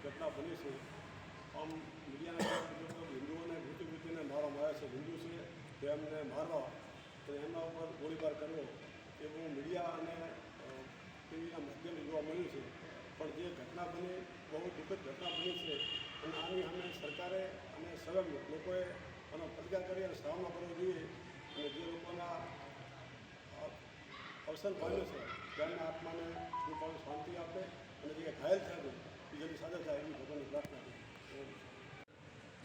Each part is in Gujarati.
ઘટના બની છે. આમ મીડિયાના હિન્દુઓને વૃત્તિને મારવામાં આવ્યા છે. હિન્દુ છે તે એમને મારવા તો એમના ઉપર ગોળીબાર કરવો એવું મીડિયા અને ટીવીના માધ્યમથી જોવા મળ્યું છે. પણ જે ઘટના બની બહુ દુઃખદ ઘટના બની છે અને આની સામે સરકારે અને સર્વ લોકોએ આનો પ્રતિકાર કરી અને સામનો કરવો જોઈએ. અને જે લોકોના અવસર પામ્યો છે તેમના આત્માને કૃપાનું શાંતિ આપે અને જે ઘાયલ થયા છે એ જલ્દી સાજા થાય એવી ભગવાનની પ્રાર્થના છે.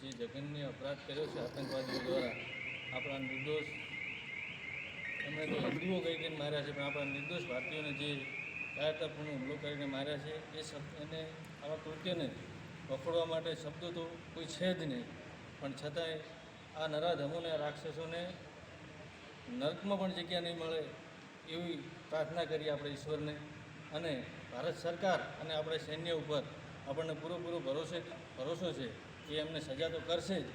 જે જઘન્ય અપરાધ કર્યો છે આતંકવાદીઓ દ્વારા આપણા નિર્દોષ એમણે તો હિન્દુઓ કહીને માર્યા છે, પણ આપણા નિર્દોષ ભારતીયોને જે કાયરતાપૂર્ણ હુમલો કરીને માર્યા છે એને આવા કૃત્યને વખોડવા માટે શબ્દો તો કોઈ છે જ નહીં. પણ છતાંય આ નરાધમોને આ રાક્ષસોને નર્કમાં પણ જગ્યા નહીં મળે એવી પ્રાર્થના કરી આપણે ઈશ્વરને. અને ભારત સરકાર અને આપણે સૈન્ય ઉપર આપણને પૂરેપૂરો ભરોસો છે કે એમને સજા તો કરશે જ,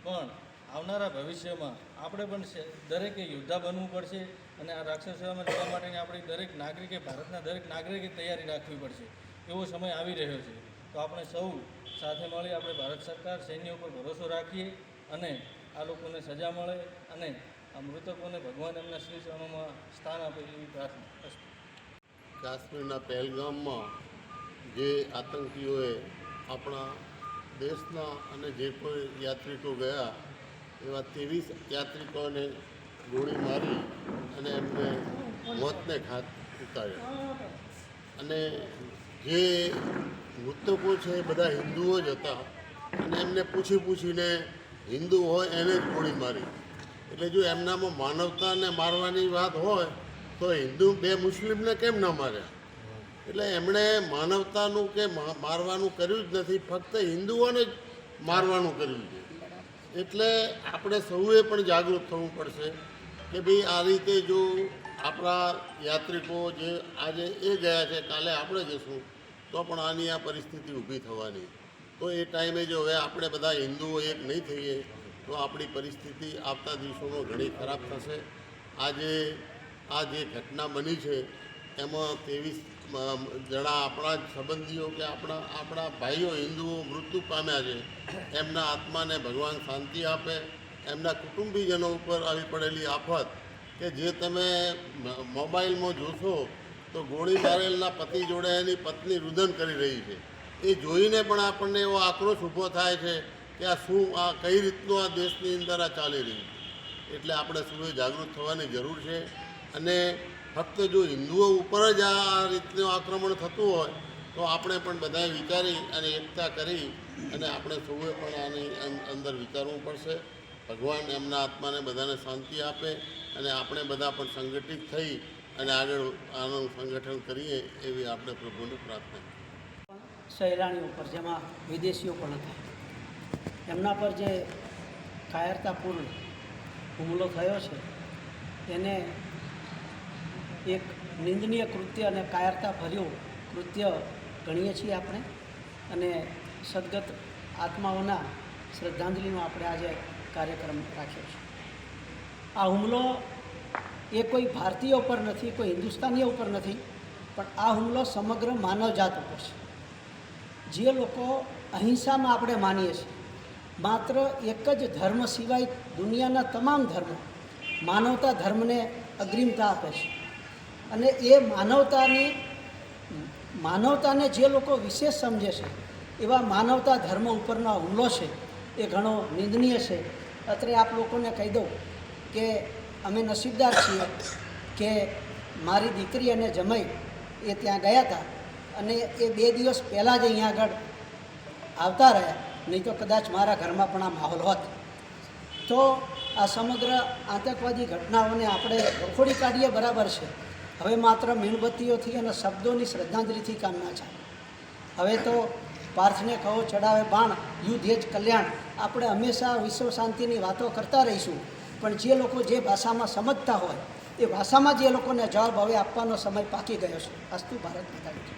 પણ આવનારા ભવિષ્યમાં આપણે પણ દરેકે યોદ્ધા બનવું પડશે અને આ રાક્ષસોમાં જવા માટેની આપણી દરેક નાગરિકે, ભારતના દરેક નાગરિકે તૈયારી રાખવી પડશે. એવો સમય આવી રહ્યો છે. તો આપણે સૌ સાથે મળી આપણે ભારત સરકાર સૈન્ય ઉપર ભરોસો રાખીએ અને આ લોકોને સજા મળે અને આ મૃતકોને ભગવાન એમના શ્રી ચરણોમાં સ્થાન આપે એવી પ્રાર્થના. કાશ્મીરના પહેલગામમાં જે આતંકીઓએ આપણા દેશના અને જે કોઈ યાત્રિકો ગયા એવા 23 યાત્રિકોને ગોળી મારી અને એમને મોતને ઘાટ ઉતાર્યા. અને જે મૃતકો છે એ બધા હિન્દુઓ જ હતા અને એમને પૂછીને હિન્દુ હોય એને જ ગોળી મારી. એટલે જો એમનામાં માનવતાને મારવાની વાત હોય તો હિન્દુ બે મુસ્લિમને કેમ ન માર્યા? એટલે એમણે માનવતાનું કે મારવાનું કર્યું જ નથી, ફક્ત હિન્દુઓને જ મારવાનું કર્યું છે. એટલે આપણે સૌએ પણ જાગૃત થવું પડશે કે ભાઈ આ રીતે જો આપણા યાત્રિકો જે આજે એ ગયા છે, કાલે આપણે જશું તો પણ આની આ પરિસ્થિતિ ઊભી થવાની. તો એ ટાઈમે જો હવે આપણે બધા હિન્દુઓ એક નહીં થઈએ તો આપણી પરિસ્થિતિ આવતા દિવસોમાં ઘણી ખરાબ થશે. આજે આ જે ઘટના બની છે એમાં 23 જણા આપણા જ સંબંધીઓ કે આપણા ભાઈઓ હિન્દુઓ મૃત્યુ પામ્યા છે. એમના આત્માને ભગવાન શાંતિ આપે. એમના કુટુંબીજનો ઉપર આવી પડેલી આફત કે જે તમે મોબાઈલમાં જોશો તો ગોળી મારેલના પતિ જોડે એની પત્ની રુદન કરી રહી છે. એ જોઈને પણ આપણને એવો આક્રોશ ઊભો થાય છે કે આ કઈ રીતનું આ દેશની અંદર આ ચાલી રહ્યું છે. એટલે આપણે સૌએ જાગૃત થવાની જરૂર છે. અને ફક્ત જો હિન્દુઓ ઉપર જ આ રીતનું આક્રમણ થતું હોય તો આપણે પણ બધાએ વિચારી અને એકતા કરી અને આપણે સૌએ પણ આની અંદર વિચારવું પડશે. ભગવાન એમના આત્માને બધાને શાંતિ આપે અને આપણે બધા પણ સંગઠિત થઈ અને આગળ આનું સંગઠન કરીએ એવી આપણે પ્રભુને પ્રાર્થના. સહેલાણીઓ પર, જેમાં વિદેશીઓ પણ હતા, એમના પર જે કાયરતાપૂર્ણ હુમલો થયો છે એને એક નિંદનીય કૃત્ય અને કાયરતા ભર્યું કૃત્ય ગણીએ છીએ આપણે. અને સદગત આત્માઓના શ્રદ્ધાંજલિનો આપણે આજે કાર્યક્રમ રાખ્યો છે. આ હુમલો એ કોઈ ભારતીય ઉપર નથી, કોઈ હિન્દુસ્તાનીઓ ઉપર નથી, પણ આ હુમલો સમગ્ર માનવજાત ઉપર છે. જે લોકો અહિંસામાં આપણે માનીએ છીએ, માત્ર એક જ ધર્મ સિવાય દુનિયાના તમામ ધર્મો માનવતા ધર્મને અગ્રિમતા આપે છે. અને એ માનવતાને જે લોકો વિશેષ સમજે છે એવા માનવતા ધર્મ ઉપરનો હુમલો છે એ ઘણો નિંદનીય છે. અત્રે આપ લોકોને કહી દઉં કે અમે નસીબદાર છીએ કે મારી દીકરી અને જમાઈ એ ત્યાં ગયા હતા અને એ 2 દિવસ પહેલાં જ અહીંયા આગળ આવતા રહ્યા, નહીં તો કદાચ મારા ઘરમાં પણ આ માહોલ હોત. તો આ સમગ્ર આતંકવાદી ઘટનાઓને આપણે વખોડી કાઢીએ બરાબર છે. હવે માત્ર મીણબત્તીઓથી અને શબ્દોની શ્રદ્ધાંજલિથી કામ ના ચાલે. હવે તો પાર્થને કહો ચડાવે બાણ, યુદ્ધ એ જ કલ્યાણ. આપણે હંમેશા વિશ્વ શાંતિની વાતો કરતા રહીશું, પણ જે લોકો જે ભાષામાં સમજતા હોય એ ભાષામાં જે લોકોને જવાબ હવે આપવાનો સમય પાકી ગયો છે. અસ્તુ ભારત માતા કી જય.